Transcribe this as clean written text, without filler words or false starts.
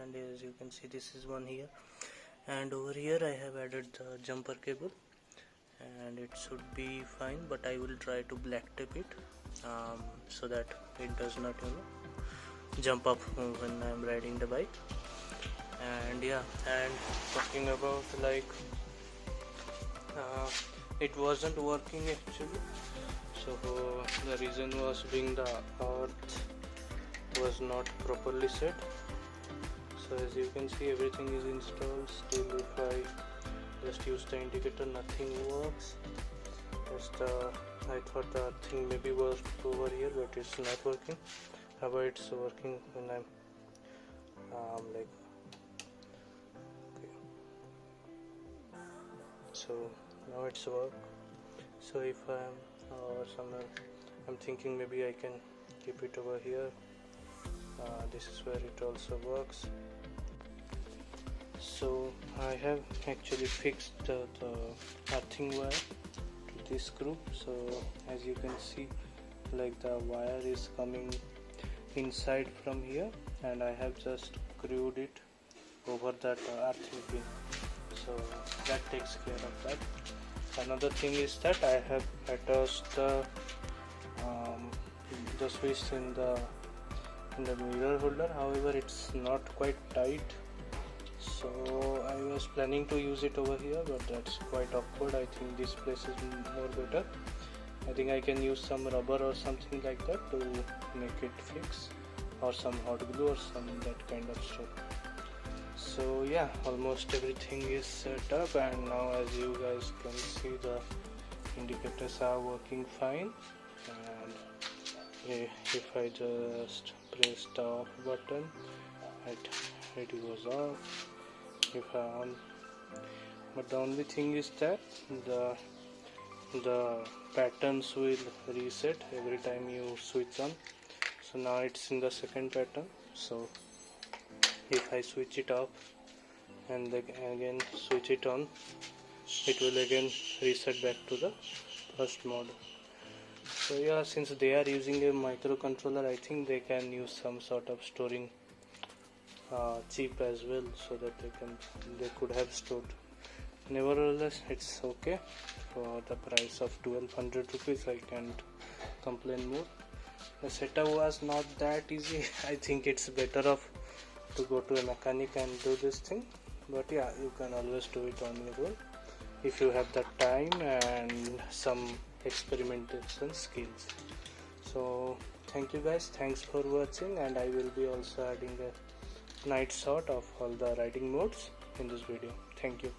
And as you can see, this is one here, and over here I have added the jumper cable, and it should be fine, but I will try to black tape it so that it does not jump up when I am riding the bike. And yeah, and talking about it wasn't working actually, so the reason was being the earth was not properly set. So as you can see, everything is installed. Still, if I just use the indicator, nothing works. I thought the thing maybe was over here, but it's not working. However, it's working when I'm okay. So now it's work. So if I'm somewhere, I'm thinking maybe I can keep it over here. This is where it also works. So I have actually fixed the earthing wire to this screw. So as you can see, the wire is coming inside from here, and I have just screwed it over that earthing pin. So that takes care of that. Another thing is that I have attached the switch in the mirror holder. However, it's not quite tight, so I was planning to use it over here, but that's quite awkward. I think this place is more better. I think I can use some rubber or something like that to make it fix, or some hot glue or some that kind of stuff. So yeah, almost everything is set up, and now as you guys can see, the indicators are working fine. And if I just press the off button, it goes off. If I on, but the only thing is that the patterns will reset every time you switch on. So now it's in the second pattern. So if I switch it off and again switch it on, it will again reset back to the first mode. So yeah, since they are using a microcontroller, I think they can use some sort of storing chip as well, so that they could have stored. Nevertheless, it's okay. For the price of 1200 rupees, I can't complain more. The setup was not that easy. I think it's better off to go to a mechanic and do this thing, but yeah, you can always do it on your own if you have the time and some experimentation skills. So thank you guys, thanks for watching, and I will be also adding a night shot of all the riding modes in this video. Thank you.